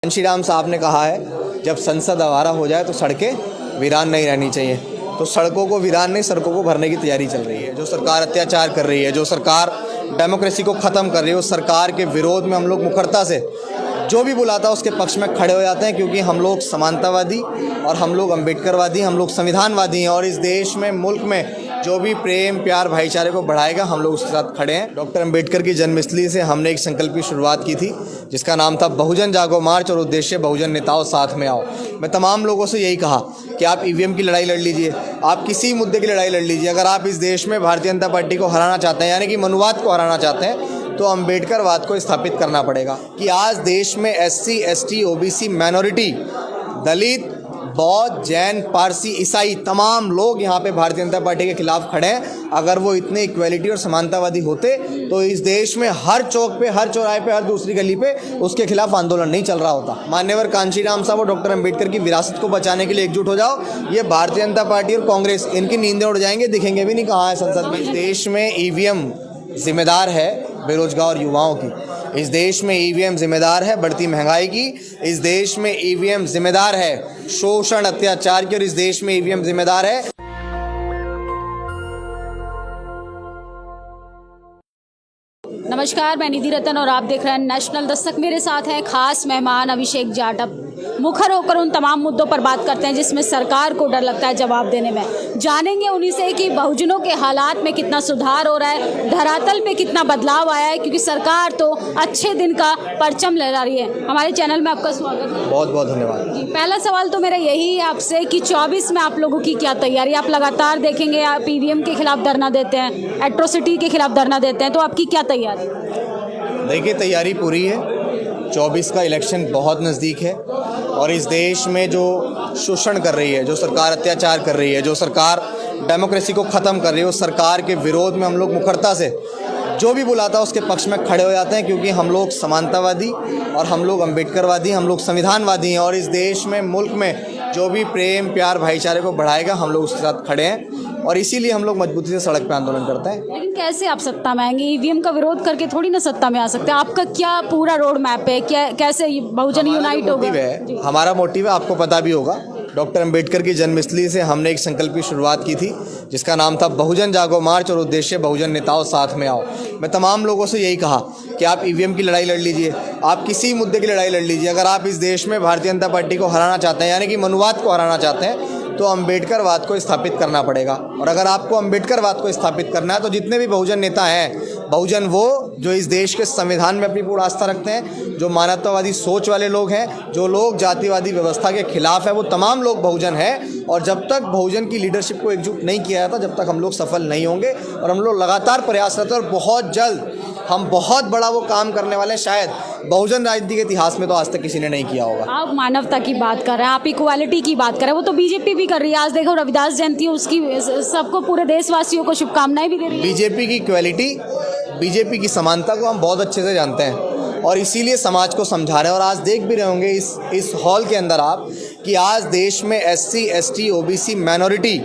घनश्याम साहब ने कहा है जब संसद आवारा हो जाए तो सड़कें वीरान नहीं रहनी चाहिए। तो सड़कों को वीरान नहीं, सड़कों को भरने की तैयारी चल रही है। जो सरकार अत्याचार कर रही है, जो सरकार डेमोक्रेसी को ख़त्म कर रही है, उस सरकार के विरोध में हम लोग मुखरता से जो भी बुलाता है उसके पक्ष में खड़े हो जाते हैं, क्योंकि हम लोग समानतावादी और हम लोग अम्बेडकरवादी, हम लोग संविधानवादी हैं। और इस देश में, मुल्क में जो भी प्रेम प्यार भाईचारे को बढ़ाएगा, हम लोग उसके साथ खड़े हैं। डॉक्टर अम्बेडकर की जन्मस्थली से हमने एक संकल्प की शुरुआत की थी जिसका नाम था बहुजन जागो मार्च, और उद्देश्य बहुजन नेताओं साथ में आओ। मैं तमाम लोगों से यही कहा कि आप ईवीएम की लड़ाई लड़ लीजिए, आप किसी मुद्दे की लड़ाई लड़ लीजिए। अगर आप इस देश में भारतीय जनता पार्टी को हराना चाहते हैं, यानी कि मनुवाद को हराना चाहते हैं, तो अम्बेडकरवाद को स्थापित करना पड़ेगा कि आज देश में एससी, एसटी, ओबीसी, माइनॉरिटी, दलित, बौद्ध, जैन, पारसी, ईसाई तमाम लोग यहाँ पे भारतीय जनता पार्टी के खिलाफ खड़े हैं। अगर वो इतने इक्वलिटी और समानतावादी होते तो इस देश में हर चौक पे, हर चौराहे पे, हर दूसरी गली पे उसके खिलाफ आंदोलन नहीं चल रहा होता। मान्यवर कांशीराम साहब और डॉक्टर अम्बेडकर की विरासत को बचाने के लिए एकजुट हो जाओ। ये भारतीय जनता पार्टी और कांग्रेस, इनकी नींदें उड़ जाएंगे, दिखेंगे भी नहीं कहाँ है संसद में। इस देश में ईवीएम जिम्मेदार है बेरोजगार युवाओं की। इस देश में ईवीएम जिम्मेदार है बढ़ती महंगाई की। इस देश में ईवीएम जिम्मेदार है शोषण, अत्याचार की। और इस देश में ईवीएम जिम्मेदार है। नमस्कार, मैं निधि रतन और आप देख रहे हैं नेशनल दस्तक। मेरे साथ हैं खास मेहमान अभिषेक जाटव। मुखर होकर उन तमाम मुद्दों पर बात करते हैं जिसमें सरकार को डर लगता है जवाब देने में। जानेंगे उन्हीं से कि बहुजनों के हालात में कितना सुधार हो रहा है, धरातल पे कितना बदलाव आया है, क्योंकि सरकार तो अच्छे दिन का परचम लहरा रही है। हमारे चैनल में आपका स्वागत है। बहुत बहुत धन्यवाद जी, पहला सवाल तो मेरा यही है आपसे कि 24 में आप लोगों की क्या तैयारी? आप लगातार देखेंगे, आप ईवीएम के खिलाफ धरना देते हैं, एट्रोसिटी के खिलाफ धरना देते हैं, तो आपकी क्या तैयारी? देखिए, तैयारी पूरी है। 24 का इलेक्शन बहुत नज़दीक है और इस देश में जो शोषण कर रही है, जो सरकार अत्याचार कर रही है, जो सरकार डेमोक्रेसी को ख़त्म कर रही है, उस सरकार के विरोध में हम लोग मुखरता से जो भी बुलाता है उसके पक्ष में खड़े हो जाते हैं, क्योंकि हम लोग समानतावादी और हम लोग अम्बेडकरवादी, हम लोग संविधानवादी हैं। और इस देश में, मुल्क में जो भी प्रेम प्यार भाईचारे को बढ़ाएगा, हम लोग उसके साथ खड़े हैं। और इसीलिए हम लोग मजबूती से सड़क पे आंदोलन करते हैं। लेकिन कैसे आप सत्ता में आएंगे? ईवीएम का विरोध करके थोड़ी ना सत्ता में आ सकते हैं। आपका क्या पूरा रोड मैप है? क्या, कैसे बहुजन यूनाइट होगा? हमारा मोटिव है, आपको पता भी होगा। डॉक्टर अम्बेडकर की जन्मस्थली से हमने एक संकल्प की शुरुआत की थी जिसका नाम था बहुजन जागो मार्च, और उद्देश्य बहुजन नेताओं साथ में आओ। मैं तमाम लोगों से यही कहा कि आप ईवीएम की लड़ाई लड़ लीजिए, आप किसी मुद्दे की लड़ाई लड़ लीजिए। अगर आप इस देश में भारतीय जनता पार्टी को हराना चाहते हैं, यानी कि मनुवाद को हराना चाहते हैं, तो अम्बेडकरवाद को स्थापित करना पड़ेगा। और अगर आपको अम्बेडकरवाद को स्थापित करना है तो जितने भी बहुजन नेता हैं, बहुजन वो जो इस देश के संविधान में अपनी पूर्ण आस्था रखते हैं, जो मानवतावादी सोच वाले लोग हैं, जो लोग जातिवादी व्यवस्था के खिलाफ है, वो तमाम लोग बहुजन हैं। और जब तक बहुजन की लीडरशिप को एकजुट नहीं किया जाता, जब तक हम लोग सफल नहीं होंगे। और हम लोग लगातार प्रयासरत हैं और बहुत जल्द हम बहुत बड़ा वो काम करने वाले हैं, शायद बहुजन राजनीति के इतिहास में तो आज तक किसी ने नहीं किया होगा। आप मानवता की बात कर रहे हैं, आप इक्वालिटी की बात कर रहे हैं, वो तो बीजेपी भी कर रही है। आज देखो रविदास जयंती, उसकी सबको, पूरे देशवासियों को शुभकामनाएं भी दे रही है। बीजेपी की इक्वालिटी, बीजेपी की समानता को हम बहुत अच्छे से जानते हैं और इसीलिए समाज को समझा रहे हैं। और आज देख भी रहे होंगे इस हॉल के अंदर आप कि आज देश में एससी, एसटी, ओबीसी, माइनॉरिटी,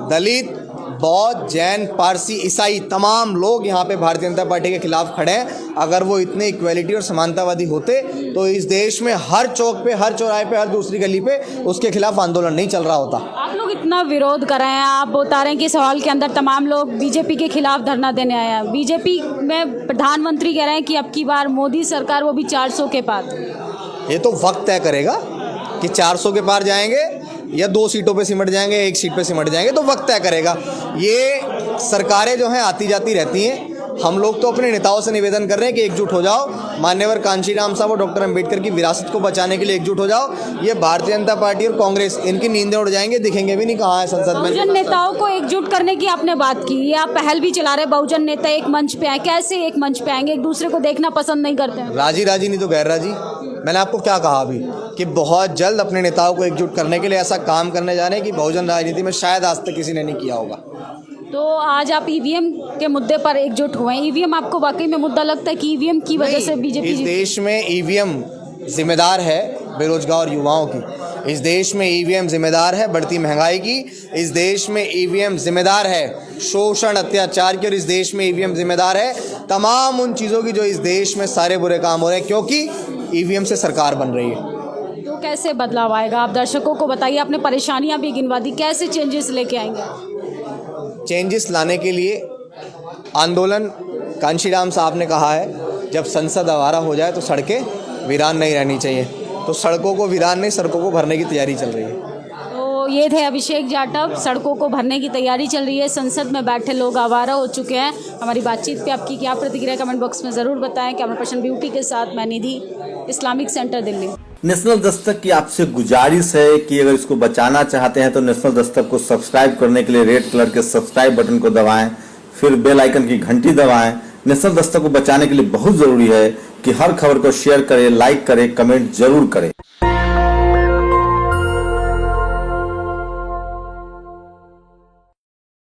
दलित, बौद्ध, जैन, पारसी, ईसाई तमाम लोग यहाँ पे भारतीय जनता पार्टी के खिलाफ खड़े हैं। अगर वो इतने इक्वलिटी और समानतावादी होते तो इस देश में हर चौक पे, हर चौराहे पे, हर दूसरी गली पे उसके खिलाफ आंदोलन नहीं चल रहा होता। आप लोग इतना विरोध कर रहे हैं, आप बता रहे हैं कि इस हॉल के अंदर तमाम लोग बीजेपी के खिलाफ धरना देने आए हैं। बीजेपी में प्रधानमंत्री कह रहे हैं कि अब की बार मोदी सरकार, वो भी 400 के पार। ये तो वक्त तय करेगा कि 400 के पार जाएंगे या 2 सीटों पे सिमट जाएंगे, 1 सीट पे सिमट जाएंगे, तो वक्त तय करेगा। ये सरकारें जो हैं आती जाती रहती हैं। हम लोग तो अपने नेताओं से निवेदन कर रहे हैं कि एकजुट हो जाओ। मान्यवर कांशीराम साहब और डॉक्टर अम्बेडकर की विरासत को बचाने के लिए एकजुट हो जाओ। ये भारतीय जनता पार्टी और कांग्रेस, इनकी नींदें उड़ जाएंगे, दिखेंगे भी नहीं कहाँ है संसद में। बहुजन नेताओं को एकजुट करने की आपने बात की, ये आप पहल भी चला रहे, बहुजन नेता एक मंच पे आए। कैसे एक मंच पे आएंगे? एक दूसरे को देखना पसंद नहीं करते हैं। राजी राजी नहीं तो गैर राजी। मैंने आपको क्या कहा अभी कि बहुत जल्द अपने नेताओं को एकजुट करने के लिए ऐसा काम करने जा रहे हैं कि बहुजन राजनीति में शायद आज तक किसी ने नहीं किया होगा। तो आज आप ईवीएम के मुद्दे पर एकजुट हुए हैं। ईवीएम आपको वाकई में मुद्दा लगता है कि ईवीएम की वजह से बीजेपी? इस देश में ईवीएम जिम्मेदार है बेरोजगार युवाओं की। इस देश में ईवीएम जिम्मेदार है बढ़ती महंगाई की। इस देश में ईवीएम जिम्मेदार है शोषण, अत्याचार की। और इस देश में ईवीएम जिम्मेदार है तमाम उन चीज़ों की जो इस देश में सारे बुरे काम हो रहे हैं, क्योंकि ईवीएम से सरकार बन रही है। तो कैसे बदलाव आएगा, आप दर्शकों को बताइए। आपने परेशानियां भी गिनवा दी, कैसे चेंजेस लेके आएंगे? चेंजेस लाने के लिए आंदोलन, कांशीराम साहब ने कहा है जब संसद आवारा हो जाए तो सड़कें वीरान नहीं रहनी चाहिए, तो सड़कों को वीरान नहीं, सड़कों को भरने की तैयारी चल रही है। तो ये थे अभिषेक जाटव। सड़कों को भरने की तैयारी चल रही है, संसद में बैठे लोग आवारा हो चुके हैं। हमारी बातचीत पे आपकी क्या प्रतिक्रिया, कमेंट बॉक्स में ज़रूर बताएं। कैमरा पर्सन ब्यूटी के साथ मैं निधि, Islamic centre Delhi. National Dastak की आपसे गुजारिश है कि अगर इसको बचाना चाहते हैं तो नेशनल दस्तक को सब्सक्राइब करने के लिए रेड कलर के सब्सक्राइब बटन को दबाएं, फिर बेल आइकन की घंटी दबाएं। नेशनल दस्तक को बचाने के लिए बहुत जरूरी है कि हर खबर को शेयर करें, लाइक करें, कमेंट जरूर करें।